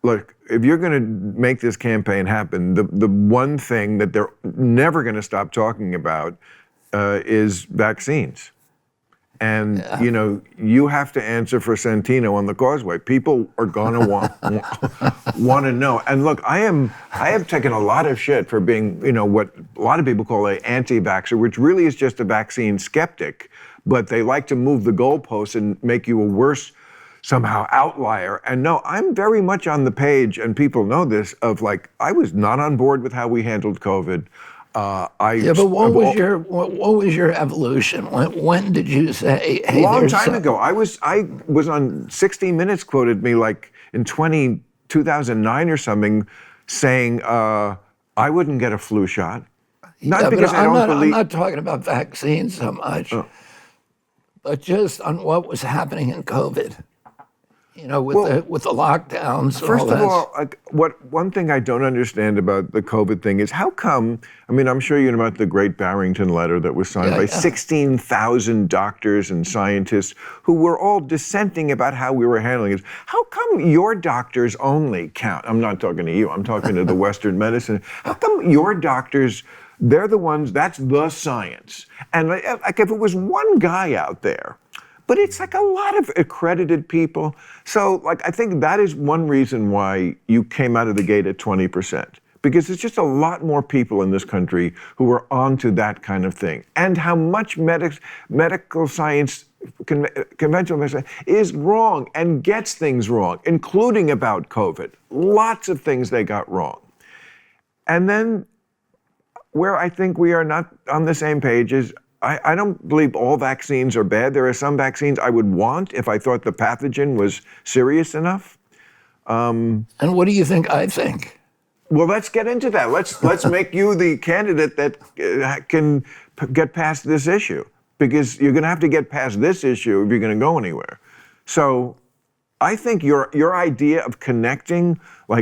look, if you're going to make this campaign happen, the one thing that they're never going to stop talking about is vaccines. And, you have to answer for Santino on the Causeway. People are going to want to know. And look, I have taken a lot of shit for being, what a lot of people call an anti-vaxxer, which really is just a vaccine skeptic. But they like to move the goalposts and make you a worse, somehow, outlier. And no, I'm very much on the page, and people know this, of I was not on board with how we handled COVID. But what was your evolution? When did you say, hey, a long time ago. I was on 60 Minutes, quoted me in 2009 or something, saying I wouldn't get a flu shot. Not because I don't believe. I'm not talking about vaccines so much, but just on what was happening in COVID. With the lockdowns. First of all, one thing I don't understand about the COVID thing is how come, I'm sure you know about the Great Barrington Letter that was signed by 16,000 doctors and scientists who were all dissenting about how we were handling it. How come your doctors only count? I'm not talking to you, I'm talking to the Western medicine. How come your doctors, they're the ones, that's the science? And if it was one guy out there, but it's a lot of accredited people. So I think that is one reason why you came out of the gate at 20%. Because there's just a lot more people in this country who are onto that kind of thing. And how much medical science, conventional medicine, is wrong and gets things wrong, including about COVID. Lots of things they got wrong. And then where I think we are not on the same page is, I don't believe all vaccines are bad. There are some vaccines I would want if I thought the pathogen was serious enough. And what do you think I think? Well, let's get into that. Let's make you the candidate that can get past this issue, because you're going to have to get past this issue if you're going to go anywhere. So I think your idea of connecting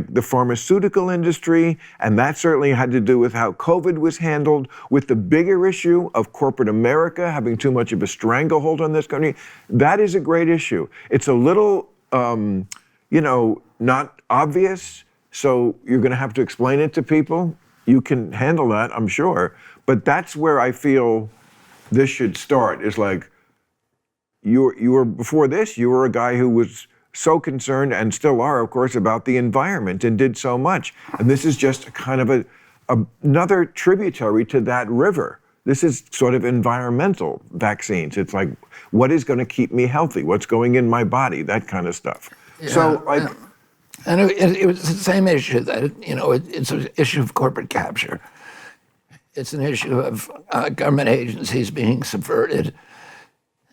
the pharmaceutical industry, and that certainly had to do with how COVID was handled, with the bigger issue of corporate America having too much of a stranglehold on this country, that is a great issue. It's a little, not obvious, so you're going to have to explain it to people. You can handle that, I'm sure. But that's where I feel this should start, is you were, before this, you were a guy who was so concerned, and still are, of course, about the environment, and did so much. And this is just kind of another tributary to that river. This is sort of environmental vaccines. It's what is going to keep me healthy? What's going in my body? That kind of stuff. Yeah, so, and it was the same issue that, it's an issue of corporate capture. It's an issue of government agencies being subverted,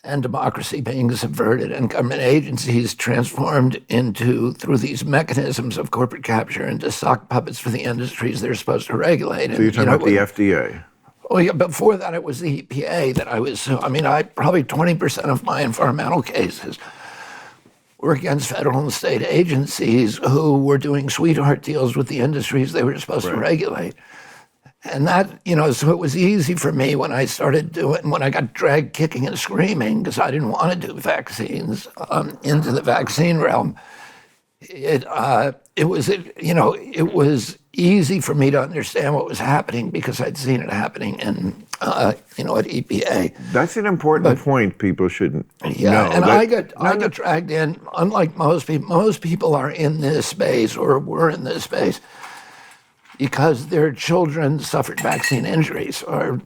and democracy being subverted, and government agencies transformed through these mechanisms of corporate capture, into sock puppets for the industries they're supposed to regulate. So you're talking about the FDA? Well, yeah, before that it was the EPA that I was, probably 20% of my environmental cases were against federal and state agencies who were doing sweetheart deals with the industries they were supposed to regulate. And that, so it was easy for me when I got dragged kicking and screaming because I didn't want to do vaccines into the vaccine realm. It was easy for me to understand what was happening because I'd seen it happening at EPA. That's an important point people shouldn't know. And I got dragged in, unlike most people are in this space or were in this space because their children suffered vaccine injuries, or,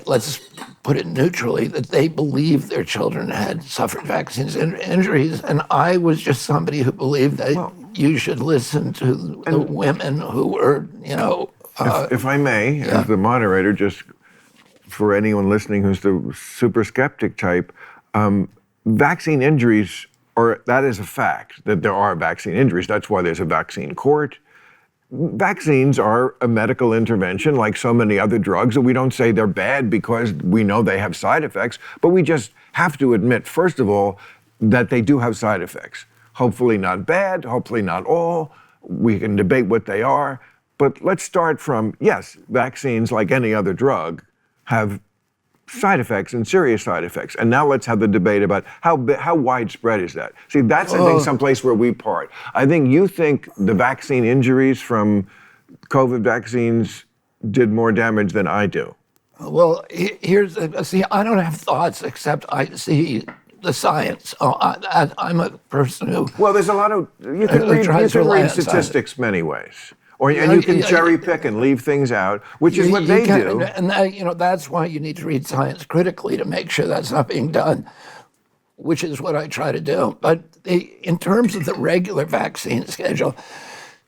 let's put it neutrally, that they believed their children had suffered vaccine injuries. And I was just somebody who believed that you should listen to the women who were, if I may, as the moderator, just for anyone listening who's the super skeptic type, vaccine injuries, that is a fact, that there are vaccine injuries. That's why there's a vaccine court. Vaccines are a medical intervention like so many other drugs, and we don't say they're bad because we know they have side effects, but we just have to admit, first of all, that they do have side effects. Hopefully not bad, hopefully not all. We can debate what they are, but let's start from, yes, vaccines, like any other drug, have side effects and serious side effects. And now let's have the debate about how widespread is that? See, that's, I think, someplace where we part. I think you think the vaccine injuries from COVID vaccines did more damage than I do. Well, see, I don't have thoughts except I see the science. I'm a person who... Well, there's a lot of... You can read statistics many ways. And you can cherry pick and leave things out, which is what they do. And that's why you need to read science critically to make sure that's not being done, which is what I try to do. But in terms of the regular vaccine schedule,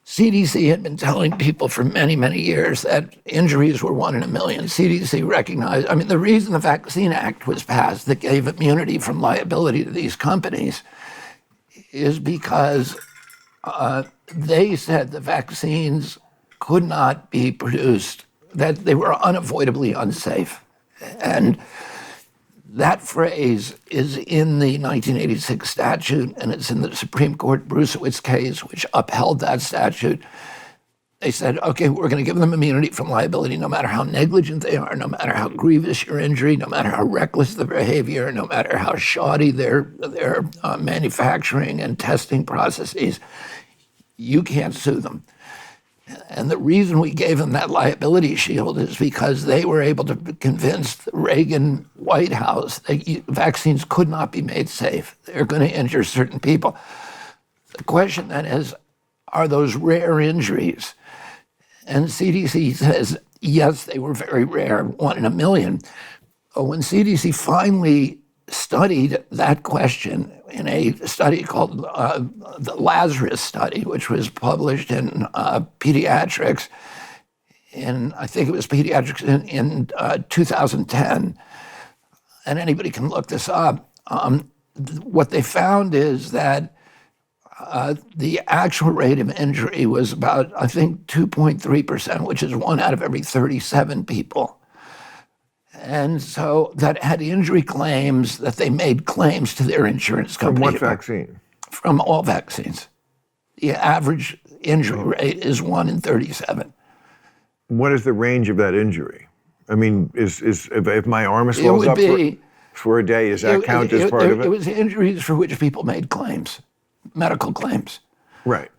CDC had been telling people for many, many years that injuries were 1 in a million. CDC recognized, the reason the Vaccine Act was passed that gave immunity from liability to these companies is because they said the vaccines could not be produced, that they were unavoidably unsafe. And that phrase is in the 1986 statute, and it's in the Supreme Court Brucewitz case, which upheld that statute. They said, okay, we're going to give them immunity from liability no matter how negligent they are, no matter how grievous your injury, no matter how reckless the behavior, no matter how shoddy their manufacturing and testing processes. You can't sue them. And the reason we gave them that liability shield is because they were able to convince the Reagan White House that vaccines could not be made safe. They're going to injure certain people. The question then is, are those rare injuries? And CDC says, yes, they were very rare, 1 in a million. But when CDC finally studied that question in a study called the Lazarus study, which was published in Pediatrics, I think it was Pediatrics in 2010, and anybody can look this up. What they found is that the actual rate of injury was about, I think, 2.3%, which is 1 out of every 37 people. And so that had injury claims, that they made claims to their insurance company. From what vaccine? From all vaccines. The average injury rate is 1 in 37. What is the range of that injury? If my arm swells up for a day, does that count as part of it? It was injuries for which people made claims, medical claims. Right.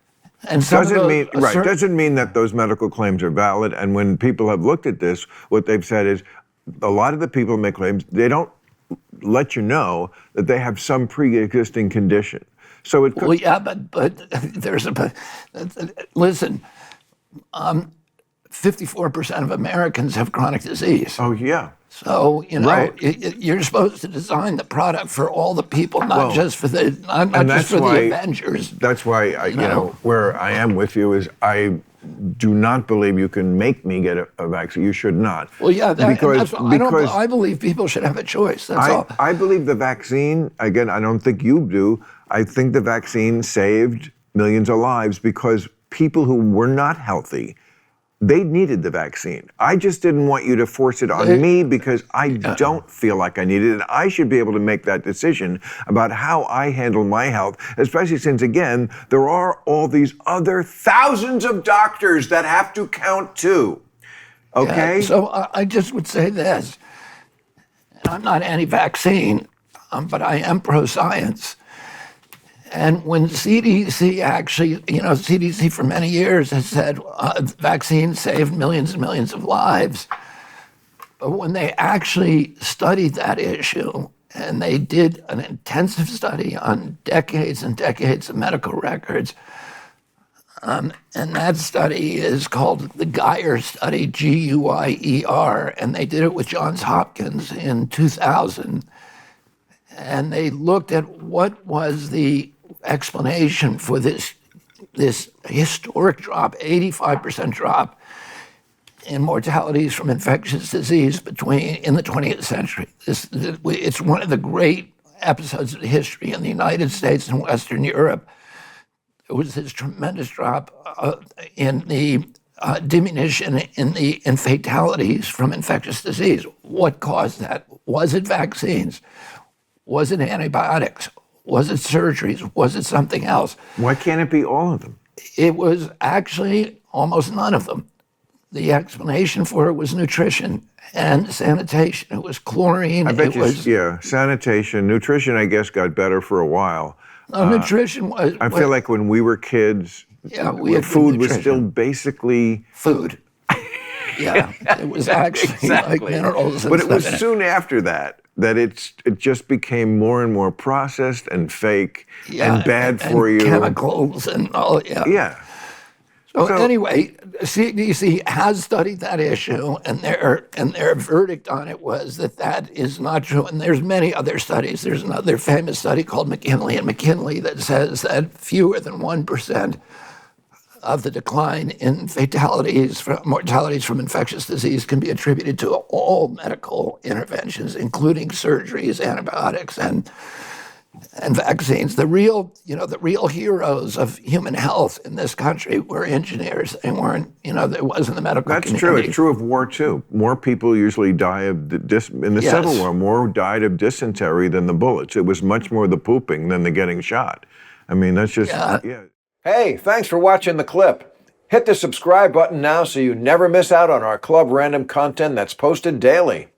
And doesn't mean that those medical claims are valid. And when people have looked at this, what they've said is, a lot of the people who make claims, they don't let you know that they have some pre-existing condition. So it could... Well, yeah, but there's listen, 54% of Americans have chronic disease. Oh, yeah. So, right. You're supposed to design the product for all the people, not just for the Avengers. That's why, where I am with you is I do not believe you can make me get a vaccine. You should not. Well, yeah, I believe people should have a choice. That's all. I believe the vaccine, again, I don't think you do. I think the vaccine saved millions of lives because people who were not healthy, they needed the vaccine. I just didn't want you to force it on me because I don't feel like I need it. And I should be able to make that decision about how I handle my health, especially since, again, there are all these other thousands of doctors that have to count too. Okay? Yeah, so I just would say this. I'm not anti-vaccine, but I am pro-science. And when CDC actually, CDC for many years has said vaccines saved millions and millions of lives. But when they actually studied that issue, and they did an intensive study on decades and decades of medical records, and that study is called the Guyer study, Guyer, and they did it with Johns Hopkins in 2000. And they looked at what was the explanation for this historic drop, 85% drop in mortalities from infectious disease in the 20th century. It's one of the great episodes of history in the United States and Western Europe. There was this tremendous drop in the diminution in fatalities from infectious disease. What caused that? Was it vaccines? Was it antibiotics? Was it surgeries? Was it something else? Why can't it be all of them? It was actually almost none of them. the explanation for it was nutrition and sanitation. It was chlorine. I bet yeah, sanitation, nutrition, I guess, got better for a while. Nutrition was. I feel like when we were kids, food was still basically food. Yeah, it was actually exactly. like minerals. And but it was stuff soon after that it just became more and more processed and fake and bad for you. Chemicals and all. Yeah. So anyway, CDC has studied that issue, and their verdict on it was that is not true. And there's many other studies. There's another famous study called McKinley and McKinley that says that fewer than 1% of the decline in mortalities from infectious disease can be attributed to all medical interventions, including surgeries, antibiotics, and vaccines. The real heroes of human health in this country were engineers. They weren't, there wasn't the medical community. That's true. It's true of war, too. More people usually die of, in the Civil War, more died of dysentery than the bullets. It was much more the pooping than the getting shot. I mean, that's just, Hey, thanks for watching the clip. Hit the subscribe button now so you never miss out on our Club Random content that's posted daily.